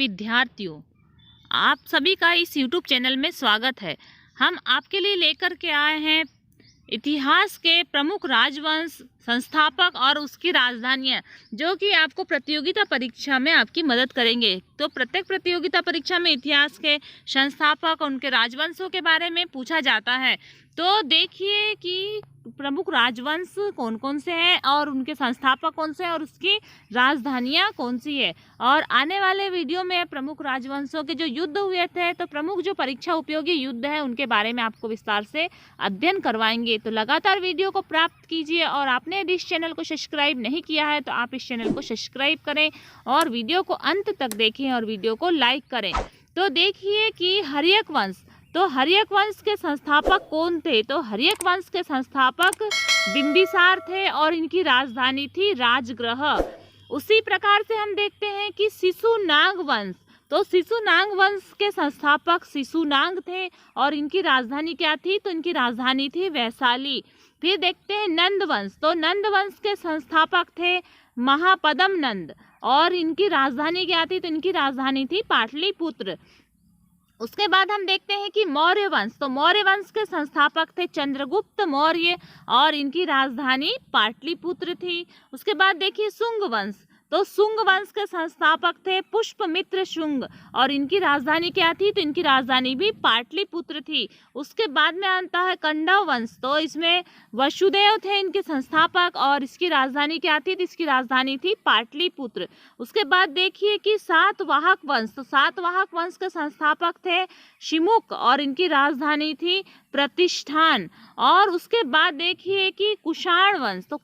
विद्यार्थियों, आप सभी का इस YouTube चैनल में स्वागत है। हम आपके लिए लेकर के आए हैं इतिहास के प्रमुख राजवंश, संस्थापक और उसकी राजधानियाँ, जो कि आपको प्रतियोगिता परीक्षा में आपकी मदद करेंगे। तो प्रत्येक प्रतियोगिता परीक्षा में इतिहास के संस्थापक और उनके राजवंशों के बारे में पूछा जाता है। तो देखिए कि प्रमुख राजवंश कौन कौन से हैं और उनके संस्थापक कौन से हैं और उसकी राजधानियाँ कौन सी है। और आने वाले वीडियो में प्रमुख राजवंशों के जो युद्ध हुए थे, तो प्रमुख जो परीक्षा उपयोगी युद्ध है उनके बारे में आपको विस्तार से अध्ययन करवाएंगे। तो लगातार वीडियो को प्राप्त कीजिए और आपने यदि इस चैनल को सब्सक्राइब नहीं किया है तो आप इस चैनल को सब्सक्राइब करें और वीडियो को अंत तक देखें और वीडियो को लाइक करें। तो देखिए कि हर्यक वंश, तो हर्यक वंश के संस्थापक कौन थे? तो हर्यक वंश के संस्थापक बिंबिसार थे और इनकी राजधानी थी राजगृह। उसी प्रकार से हम देखते हैं कि शिशुनाग वंश, तो शिशुनाग वंश के संस्थापक शिशुनाग थे और इनकी राजधानी क्या थी? तो इनकी राजधानी थी वैशाली। फिर देखते हैं नंद वंश, तो नंद वंश के संस्थापक थे महापद्म नंद और इनकी राजधानी क्या थी? तो इनकी राजधानी थी पाटलिपुत्र। उसके बाद हम देखते हैं कि मौर्य वंश, तो मौर्य वंश के संस्थापक थे चंद्रगुप्त मौर्य और इनकी राजधानी पाटलिपुत्र थी। उसके बाद देखिए शुंग वंश, तो शुंग वंश के संस्थापक थे पुष्पमित्र शुंग और इनकी राजधानी क्या थी? तो इनकी राजधानी भी पाटलिपुत्र थी। उसके बाद में आता है कंडव वंश, तो इसमें वसुदेव थे इनके संस्थापक और इसकी राजधानी क्या थी? तो इसकी राजधानी थी पाटलिपुत्र। उसके बाद देखिए कि सातवाहक वंश, तो सातवाहक वंश के संस्थापक थे शिमुक और इनकी राजधानी थी प्रतिष्ठान। और उसके बाद देखिए कि कुषाण वंश, तो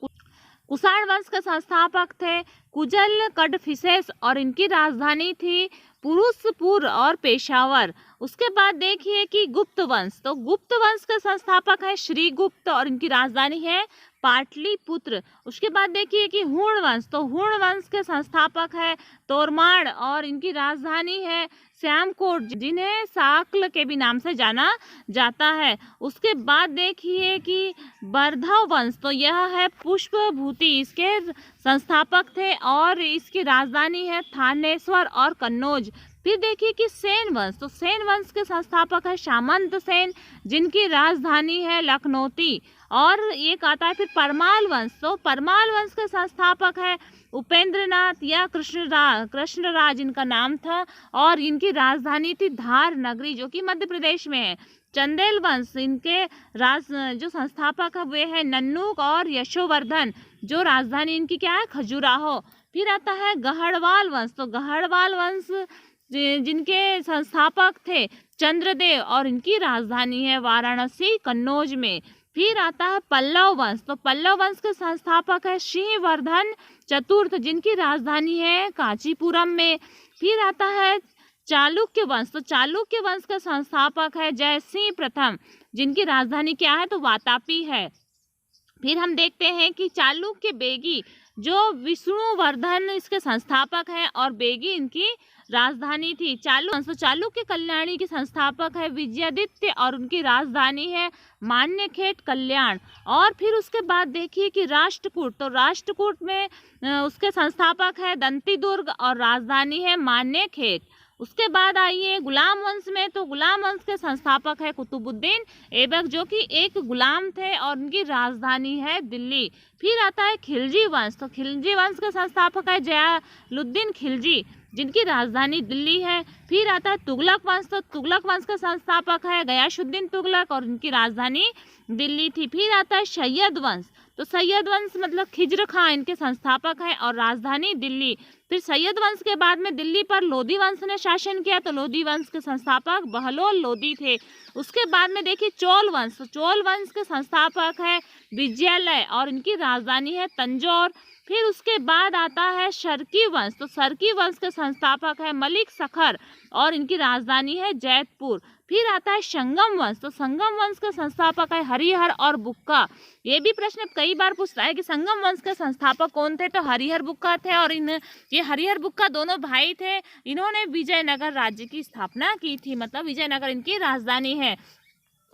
कुषाण वंश के संस्थापक थे कुजल कडफिसेस और इनकी राजधानी थी पुरुषपुर और पेशावर। उसके बाद देखिए कि गुप्त वंश, तो गुप्त वंश के संस्थापक है श्रीगुप्त और इनकी राजधानी है पाटलिपुत्र। उसके बाद देखिए कि हुण वंश, तो हुण वंश के संस्थापक है तोरमाड़ और इनकी राजधानी है श्यामकोट, जिन्हें साक्ल के भी नाम से जाना जाता है। उसके बाद देखिए कि बर्धव वंश, तो यह है पुष्पभूति, इसके संस्थापक थे और इसकी राजधानी है थानेश्वर और कन्नौज। फिर देखिए कि सेन वंश, तो सेन वंश के संस्थापक है सामंत सेन, जिनकी राजधानी है लखनौती। और एक आता है फिर परमाल वंश, तो परमाल वंश के संस्थापक है उपेंद्रनाथ या कृष्णराज इनका नाम था और इनकी राजधानी थी धार नगरी, जो कि मध्य प्रदेश में है। चंदेल वंश, इनके जो संस्थापक है वे हैं नन्नूक और यशोवर्धन, जो राजधानी इनकी क्या है? खजुराहो। फिर आता है गहड़वाल वंश, तो गहड़वाल वंश जिनके संस्थापक थे चंद्रदेव और इनकी राजधानी है वाराणसी कन्नौज में। फिर आता है पल्लव वंश, तो पल्लव वंश के संस्थापक है सिंहवर्धन चतुर्थ, जिनकी राजधानी है कांचीपुरम में। फिर आता है चालुक्य वंश, तो चालुक्य वंश का संस्थापक है जयसिंह प्रथम, जिनकी राजधानी क्या है? तो वातापी है। फिर हम देखते हैं कि चालुक्य बेगी, जो विष्णुवर्धन इसके संस्थापक हैं और बेगी इनकी राजधानी थी। चालुक्य कल्याणी के संस्थापक है विजयादित्य और उनकी राजधानी है मान्यखेट कल्याण। और फिर उसके बाद देखिए कि राष्ट्रकूट, तो राष्ट्रकूट में उसके संस्थापक है दंतीदुर्ग और राजधानी है मान्यखेट। उसके बाद आइए गुलाम वंश में, तो गुलाम वंश के संस्थापक है कुतुबुद्दीन ऐबक, जो कि एक गुलाम थे और उनकी राजधानी है दिल्ली। फिर आता है खिलजी वंश, तो खिलजी वंश के संस्थापक है जलालुद्दीन खिलजी, जिनकी राजधानी दिल्ली है। फिर आता है तुगलक वंश, तो तुगलक वंश का संस्थापक है गयासुद्दीन तुगलक और उनकी राजधानी दिल्ली थी। फिर आता है सैयद वंश, तो सैयद वंश मतलब खिज्र खां इनके संस्थापक हैं और राजधानी दिल्ली। फिर सैयद वंश के बाद में दिल्ली पर लोधी वंश ने शासन किया, तो लोधी वंश के संस्थापक बहलोल लोधी थे। उसके बाद में देखिए चोल वंश, तो चोल वंश के संस्थापक है विजयालय और इनकी राजधानी है तंजौर। फिर उसके बाद आता है शर्की वंश, तो शर्की वंश के संस्थापक है मलिक सखर और इनकी राजधानी है जैतपुर। फिर आता है संगम वंश, तो संगम वंश के संस्थापक है हरिहर और बुक्का। ये भी प्रश्न कई बार पूछता है कि संगम वंश के संस्थापक कौन थे? तो हरिहर बुक्का थे और ये हरिहर बुक्का दोनों भाई थे। इन्होंने विजयनगर राज्य की स्थापना की थी, मतलब विजयनगर इनकी राजधानी है।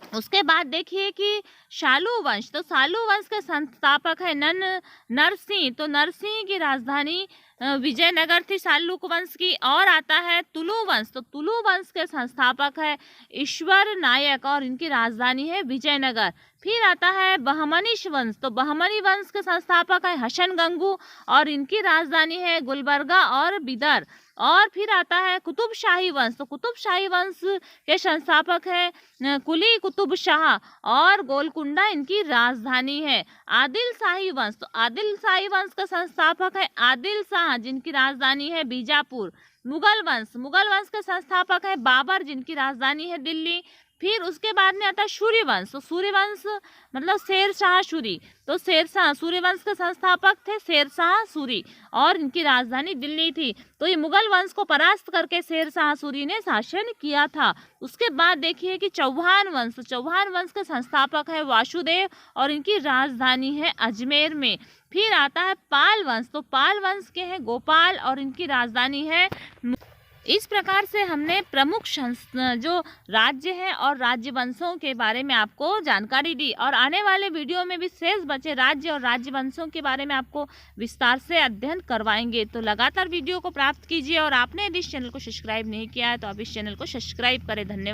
उसके बाद देखिए कि शालू वंश, तो शालू वंश के संस्थापक है नरसिंह, तो नरसिंह की राजधानी विजयनगर थी शाल्लुक वंश की। और आता है तुलु वंश, तो तुलु वंश के संस्थापक है ईश्वर नायक और इनकी राजधानी है विजयनगर। फिर आता है बहमनी वंश, तो बहमनी वंश के संस्थापक है हसन गंगू और इनकी राजधानी है गुलबर्गा और बिदर। और फिर आता है कुतुब शाही वंश, तो कुतुब शाही वंश के संस्थापक है कुली कुतुब शाह और गोलकुंडा इनकी राजधानी है। आदिल शाही वंश, तो आदिल शाही वंश का संस्थापक है आदिल शाह जिनकी राजधानी है बीजापुर। मुगल वंश के संस्थापक है बाबर जिनकी राजधानी है दिल्ली। फिर उसके बाद में आता है सूर्य वंश, तो सूर्य वंश मतलब शेर शाह सूरी, तो सूर्य वंश के संस्थापक थे शेर शाह सूरी और इनकी राजधानी दिल्ली थी। तो ये मुगल वंश को परास्त करके शेर शाह सूरी ने शासन किया था। उसके बाद देखिए कि चौहान वंश के संस्थापक है वासुदेव और इनकी राजधानी है अजमेर में। फिर आता है पाल वंश, तो पाल वंश के हैं गोपाल और इनकी राजधानी है। इस प्रकार से हमने प्रमुख जो राज्य हैं और राज्य वंशों के बारे में आपको जानकारी दी, और आने वाले वीडियो में भी शेष बचे राज्य और राज्य वंशों के बारे में आपको विस्तार से अध्ययन करवाएंगे। तो लगातार वीडियो को प्राप्त कीजिए, और आपने यदि इस चैनल को सब्सक्राइब नहीं किया है तो आप इस चैनल को सब्सक्राइब करें। धन्यवाद।